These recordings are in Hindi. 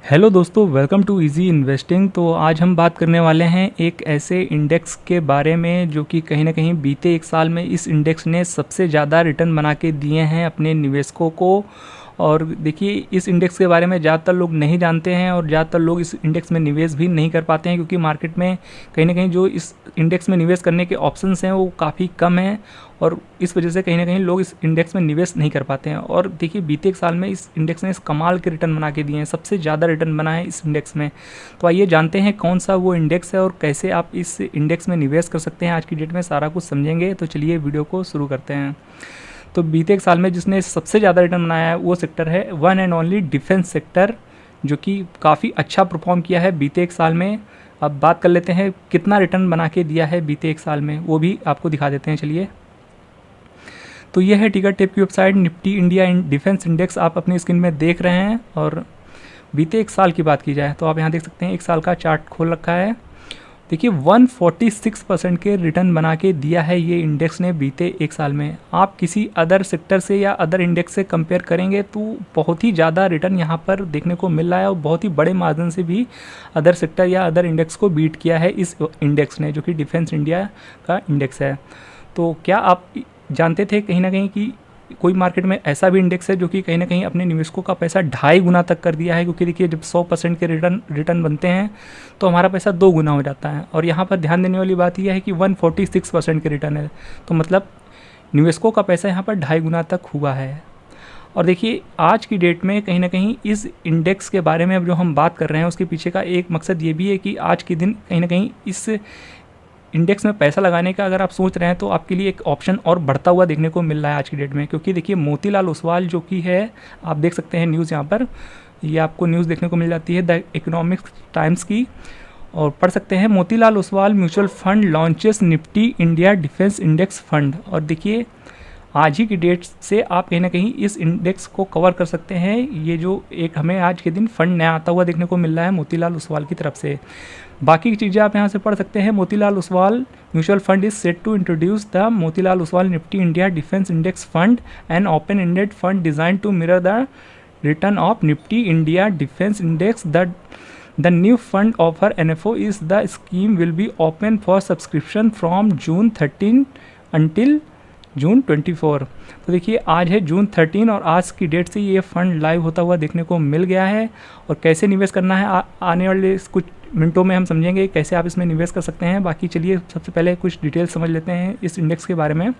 हेलो दोस्तों, वेलकम टू इजी इन्वेस्टिंग। तो आज हम बात करने वाले हैं एक ऐसे इंडेक्स के बारे में जो कि कहीं ना कहीं बीते एक साल में इस इंडेक्स ने सबसे ज़्यादा रिटर्न बना के दिए हैं अपने निवेशकों को। और देखिए, इस इंडेक्स के बारे में ज़्यादातर लोग नहीं जानते हैं और ज़्यादातर लोग इस इंडेक्स में निवेश भी नहीं कर पाते हैं, क्योंकि मार्केट में कहीं ना कहीं जो इस इंडेक्स में निवेश करने के ऑप्शंस हैं वो काफ़ी कम हैं, और इस वजह से कहीं ना कहीं लोग इस इंडेक्स में निवेश नहीं कर पाते हैं। और देखिए, बीते एक साल में इस इंडेक्स ने इस कमाल के रिटर्न बना के दिए हैं, सबसे ज़्यादा रिटर्न बना है इस इंडेक्स में। तो आइए जानते हैं कौन सा वो इंडेक्स है और कैसे आप इस इंडेक्स में निवेश कर सकते हैं। आज की डेट में सारा कुछ समझेंगे, तो चलिए वीडियो को शुरू करते हैं। तो बीते एक साल में जिसने सबसे ज़्यादा रिटर्न बनाया है वो सेक्टर है one and only defence sector, जो कि काफ़ी अच्छा परफॉर्म किया है बीते एक साल में। अब बात कर लेते हैं कितना रिटर्न बना के दिया है बीते एक साल में, वो भी आपको दिखा देते हैं। चलिए, तो ये है टिकर टेप की website Nifty India defence index, आप अपनी स्क्रीन में देख रहे हैं। और बीते एक साल की बात की जाए तो आप यहाँ देख सकते हैं, एक साल का चार्ट खोल रखा है। देखिए, 146% के रिटर्न बना के दिया है ये इंडेक्स ने बीते एक साल में। आप किसी अदर सेक्टर से या अदर इंडेक्स से कंपेयर करेंगे तो बहुत ही ज़्यादा रिटर्न यहाँ पर देखने को मिल रहा है, और बहुत ही बड़े मार्जिन से भी अदर सेक्टर या अदर इंडेक्स को बीट किया है इस इंडेक्स ने, जो कि डिफेंस इंडिया का इंडेक्स है। तो क्या आप जानते थे कहीं ना कहीं कि कोई मार्केट में ऐसा भी इंडेक्स है जो कि कहीं ना कहीं अपने निवेशकों का पैसा 2.5 गुना तक कर दिया है? क्योंकि देखिए, जब 100% के रिटर्न बनते हैं तो हमारा पैसा 2 गुना हो जाता है। और यहाँ पर ध्यान देने वाली बात यह है कि 146% के रिटर्न है, तो मतलब निवेशकों का पैसा यहाँ पर 2.5 गुना तक हुआ है। और देखिए, आज की डेट में कहीं ना कहीं इस इंडेक्स के बारे में अब जो हम बात कर रहे हैं उसके पीछे का एक मकसद ये भी है कि आज के दिन कहीं ना कहीं इस इंडेक्स में पैसा लगाने का अगर आप सोच रहे हैं तो आपके लिए एक ऑप्शन और बढ़ता हुआ देखने को मिल रहा है आज की डेट में। क्योंकि देखिए, मोतीलाल ओसवाल जो कि है, आप देख सकते हैं न्यूज़ यहाँ पर, ये आपको न्यूज़ देखने को मिल जाती है द इकोनॉमिक्स टाइम्स की, और पढ़ सकते हैं Motilal Oswal mutual fund launches Nifty India defence index fund. और देखिए, आज ही की डेट से आप कहीं ना कहीं इस इंडेक्स को कवर कर सकते हैं। ये जो एक हमें आज के दिन फंड नया आता हुआ देखने को मिल रहा है मोतीलाल ओसवाल की तरफ से। बाकी की चीज़ें आप यहाँ से पढ़ सकते हैं। Motilal Oswal mutual fund is set to introduce the Motilal Oswal Nifty India defence index fund, an open ended fund design to mirror the return of Nifty India defence index. The new fund offer NFO is the scheme will be open for subscription from June 13 until जून 24। तो देखिए, आज है जून 13 और आज की डेट से ये फंड लाइव होता हुआ देखने को मिल गया है। और कैसे निवेश करना है आने वाले कुछ मिनटों में हम समझेंगे कैसे आप इसमें निवेश कर सकते हैं। बाकी चलिए, सबसे पहले कुछ डिटेल समझ लेते हैं इस इंडेक्स के बारे में।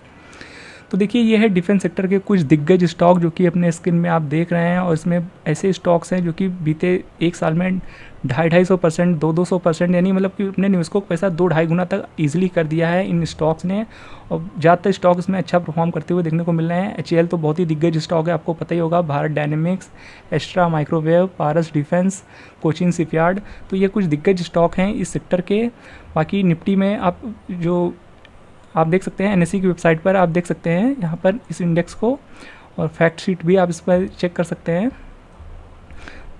तो देखिए, ये है डिफेंस सेक्टर के कुछ दिग्गज स्टॉक जो कि अपने स्क्रीन में आप देख रहे हैं। और इसमें ऐसे स्टॉक्स हैं जो कि बीते एक साल में 250-250%, 200%, यानी मतलब कि अपने निवेशकों को पैसा 2-2.5 गुना तक ईजिली कर दिया है इन स्टॉक्स ने। और ज़्यादातर स्टॉक इसमें अच्छा परफॉर्म करते हुए देखने को मिल रहे हैं। HAL तो बहुत ही दिग्गज स्टॉक है, आपको पता ही होगा, भारत डायनेमिक्स, एस्ट्रा माइक्रोवेव, पारस डिफेंस, कोचिन शिपयार्ड। तो ये कुछ दिग्गज स्टॉक हैं इस सेक्टर के। बाकी निफ्टी में आप देख सकते हैं, NSE की वेबसाइट पर आप देख सकते हैं यहाँ पर इस इंडेक्स को, और फैक्ट शीट भी आप इस पर चेक कर सकते हैं।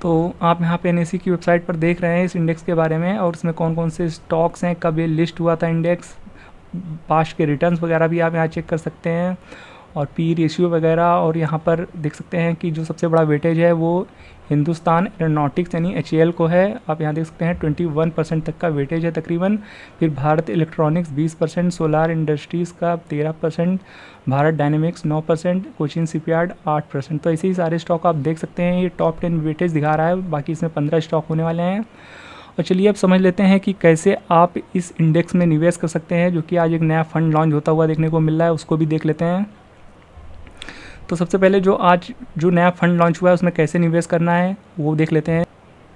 तो आप यहाँ पे NSE की वेबसाइट पर देख रहे हैं इस इंडेक्स के बारे में, और इसमें कौन कौन से स्टॉक्स हैं, कब ये लिस्ट हुआ था इंडेक्स, पास्ट के रिटर्न्स वगैरह भी आप यहाँ चेक कर सकते हैं, और पी रेशियो वगैरह। और यहाँ पर देख सकते हैं कि जो सबसे बड़ा वेटेज है वो हिंदुस्तान एरोनॉटिक्स यानी HAL को है। आप यहाँ देख सकते हैं 21% तक का वेटेज है तकरीबन। फिर भारत इलेक्ट्रॉनिक्स 20%, सोलार इंडस्ट्रीज़ का 13%, भारत डायनेमिक्स 9%, कोचिन शिपयार्ड 8%। तो ऐसे ही सारे स्टॉक आप देख सकते हैं। ये टॉप 10 वेटेज दिखा रहा है, बाकी इसमें 15 स्टॉक होने वाले हैं। और चलिए, अब समझ लेते हैं कि कैसे आप इस इंडेक्स में निवेश कर सकते हैं, जो कि आज एक नया फंड लॉन्च होता हुआ देखने को मिल रहा है, उसको भी देख लेते हैं। तो सबसे पहले जो नया फंड लॉन्च हुआ है उसमें कैसे निवेश करना है वो देख लेते हैं।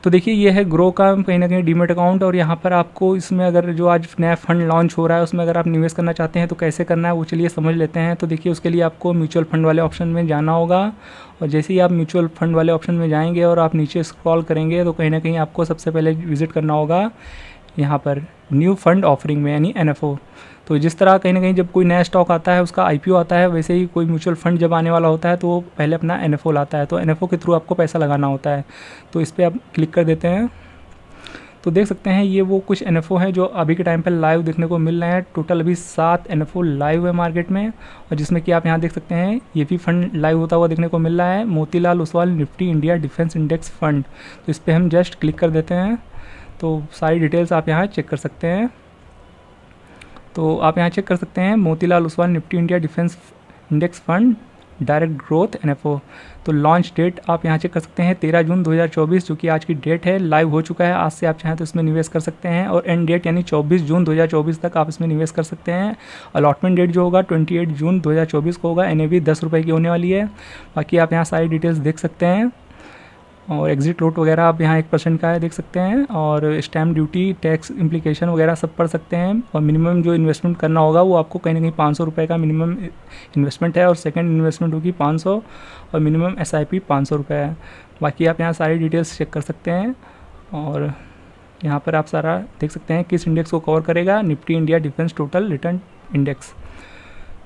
तो देखिए, ये है ग्रो का कहीं ना कहीं डीमेट अकाउंट, और यहाँ पर आपको इसमें अगर जो आज नया फंड लॉन्च हो रहा है उसमें अगर आप निवेश करना चाहते हैं तो कैसे करना है वो चलिए समझ लेते हैं। तो देखिए, उसके लिए आपको म्यूचुअल फंड वाले ऑप्शन में जाना होगा, और जैसे ही आप म्यूचुअल फंड वाले ऑप्शन में जाएंगे और आप नीचे स्क्रॉल करेंगे तो कहीं ना कहीं आपको सबसे पहले विजिट करना होगा यहाँ पर न्यू फंड ऑफरिंग में, यानी NFO। तो जिस तरह कहीं ना कहीं जब कोई नया स्टॉक आता है, उसका IPO आता है, वैसे ही कोई म्यूचुअल फंड जब आने वाला होता है तो वो पहले अपना NFO लाता है। तो NFO के थ्रू आपको पैसा लगाना होता है। तो इस पर आप क्लिक कर देते हैं। तो देख सकते हैं ये वो कुछ NFO है जो अभी के टाइम पर लाइव देखने को मिल रहे हैं। टोटल अभी 7 NFO लाइव है मार्केट में, और जिसमें कि आप यहाँ देख सकते हैं ये भी फंड लाइव होता हुआ देखने को मिल रहा है, Motilal Oswal Nifty India defence index fund. तो इस पर हम जस्ट क्लिक कर देते हैं तो सारी डिटेल्स आप यहाँ चेक कर सकते हैं। तो आप यहाँ चेक कर सकते हैं Motilal Oswal Nifty India defence index fund direct growth NFO। तो लॉन्च डेट आप यहाँ चेक कर सकते हैं 13 जून 2024 जो कि आज की डेट है, लाइव हो चुका है। आज से आप चाहें तो इसमें निवेश कर सकते हैं, और एंड डेट यानी 24 जून 2024 तक आप इसमें निवेश कर सकते हैं। अलॉटमेंट डेट जो होगा 28 जून 2024 को होगा। NAV 10 रुपये की होने वाली है। बाकी आप यहाँ सारी डिटेल्स देख सकते हैं, और एग्जिट लोट वगैरह आप यहाँ 1% का है देख सकते हैं, और स्टैम्प ड्यूटी टैक्स इम्प्लीकेशन वगैरह सब पढ़ सकते हैं। और मिनिमम जो इन्वेस्टमेंट करना होगा वो आपको कहीं ना कहीं 500 रुपये का मिनिमम इन्वेस्टमेंट है, और सेकंड इन्वेस्टमेंट होगी 500, और मिनिमम SIP 500 रुपये है। बाकी आप यहाँ सारी डिटेल्स चेक कर सकते हैं, और यहाँ पर आप सारा देख सकते हैं किस इंडेक्स को कवर करेगा, Nifty India defence total return index.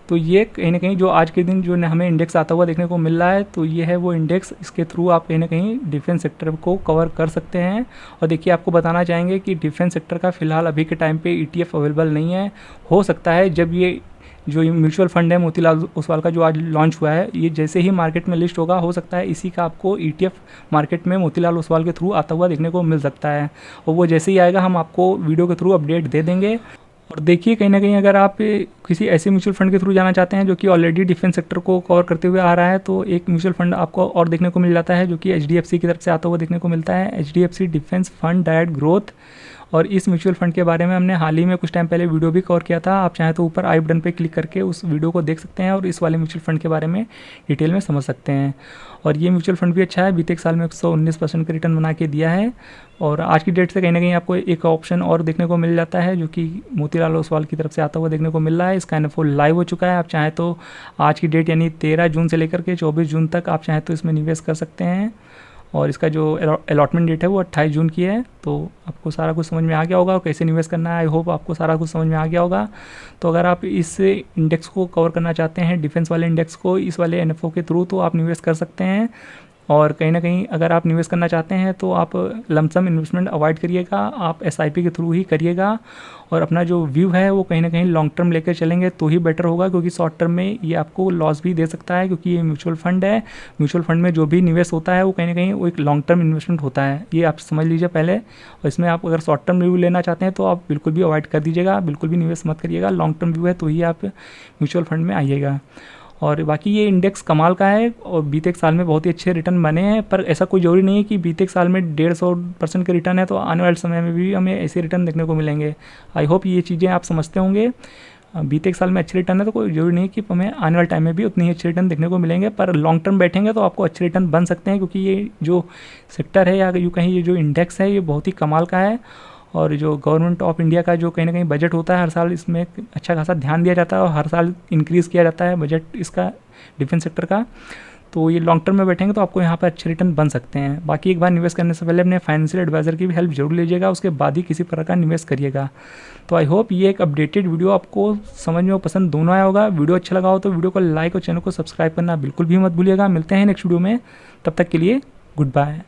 तो ये कहीं ना कहीं जो आज के दिन जो हमें इंडेक्स आता हुआ देखने को मिल रहा है, तो ये है वो इंडेक्स। इसके थ्रू आप कहीं ना कहीं डिफेंस सेक्टर को कवर कर सकते हैं। और देखिए आपको बताना चाहेंगे कि डिफेंस सेक्टर का फ़िलहाल अभी के टाइम पे ETF अवेलेबल नहीं है। हो सकता है जब ये जो म्यूचुअल फंड है मोतीलाल ओसवाल का जो आज लॉन्च हुआ है, ये जैसे ही मार्केट में लिस्ट होगा, हो सकता है इसी का आपको ETF मार्केट में मोतीलाल ओसवाल के थ्रू आता हुआ देखने को मिल सकता है। और वो जैसे ही आएगा हम आपको वीडियो के थ्रू अपडेट दे देंगे। और देखिए कहीं ना कहीं अगर आप किसी ऐसे म्यूचुअल फंड के थ्रू जाना चाहते हैं जो कि ऑलरेडी डिफेंस सेक्टर को कवर करते हुए आ रहा है, तो एक म्यूचुअल फंड आपको और देखने को मिल जाता है जो कि HDFC की तरफ से आता हुआ देखने को मिलता है, HDFC defence fund direct growth. और इस म्यूचुअल फंड के बारे में हमने हाल ही में कुछ टाइम पहले वीडियो भी कवर किया था। आप चाहें तो ऊपर आई बटन पे क्लिक करके उस वीडियो को देख सकते हैं और इस वाले म्यूचुअल फंड के बारे में डिटेल में समझ सकते हैं। और ये म्यूचुअल फंड भी अच्छा है, बीते एक साल में 119% का रिटर्न बना के दिया है। और आज की डेट से कहीं ना कहीं आपको एक ऑप्शन और देखने को मिल जाता है जो कि मोतीलाल ओसवाल की तरफ से आता हुआ देखने को मिल रहा है। इसका NFO लाइव हो चुका है। आप चाहें तो आज की डेट यानी 13 जून से लेकर के 24 जून तक आप चाहें तो इसमें निवेश कर सकते हैं। और इसका जो अलॉटमेंट डेट है वो 28 जून की है। तो आपको सारा कुछ समझ में आ गया होगा और कैसे निवेश करना है। आई होप आपको सारा कुछ समझ में आ गया होगा। तो अगर आप इस इंडेक्स को कवर करना चाहते हैं, डिफेंस वाले इंडेक्स को इस वाले NFO के थ्रू, तो आप निवेश कर सकते हैं। और कहीं ना कहीं अगर आप निवेश करना चाहते हैं तो आप लमसम इन्वेस्टमेंट अवॉइड करिएगा, आप SIP के थ्रू ही करिएगा। और अपना जो व्यू है वो कहीं ना कहीं लॉन्ग टर्म लेकर चलेंगे तो ही बेटर होगा, क्योंकि शॉर्ट टर्म में ये आपको लॉस भी दे सकता है, क्योंकि ये म्यूचुअल फंड है। म्यूचुअल फंड में जो भी निवेश होता है वो कहीं ना कहीं वो एक लॉन्ग टर्म इन्वेस्टमेंट होता है, ये आप समझ लीजिए पहले। और इसमें आप अगर शॉर्ट टर्म व्यू लेना चाहते हैं तो आप बिल्कुल भी अवॉइड कर दीजिएगा, बिल्कुल भी निवेश मत करिएगा। लॉन्ग टर्म व्यू है तो ही आप म्यूचुअल फंड में आइएगा। और बाकी ये इंडेक्स कमाल का है और बीते एक साल में बहुत ही अच्छे रिटर्न बने हैं। पर ऐसा कोई ज़रूरी नहीं है कि बीते एक साल में 150% के रिटर्न है तो आने वाले समय में भी हमें ऐसे रिटर्न देखने को मिलेंगे। आई होप ये चीज़ें आप समझते होंगे। बीते एक साल में अच्छे रिटर्न है तो कोई ज़रूरी नहीं है कि हमें आने वाले टाइम में भी उतनी ही अच्छे रिटर्न देखने को मिलेंगे। पर लॉन्ग टर्म बैठेंगे तो आपको अच्छे रिटर्न बन सकते हैं, क्योंकि ये जो सेक्टर है या यूँ कहीं ये जो इंडेक्स है ये बहुत ही कमाल का है। और जो गवर्नमेंट ऑफ इंडिया का जो कहीं ना कहीं बजट होता है, हर साल इसमें अच्छा खासा ध्यान दिया जाता है और हर साल इंक्रीज़ किया जाता है बजट इसका, डिफेंस सेक्टर का। तो ये लॉन्ग टर्म में बैठेंगे तो आपको यहाँ पर अच्छे रिटर्न बन सकते हैं। बाकी एक बार निवेश करने से पहले अपने फाइनेंशियल एडवाइज़र की भी हेल्प जरूर लीजिएगा, उसके बाद ही किसी प्रकार का निवेश करिएगा। तो आई होप ये एक अपडेटेड वीडियो आपको समझ में पसंद दोनों आया होगा। वीडियो अच्छा लगा हो तो वीडियो को लाइक और चैनल को सब्सक्राइब करना बिल्कुल भी मत भूलिएगा। मिलते हैं नेक्स्ट वीडियो में, तब तक के लिए गुड बाय।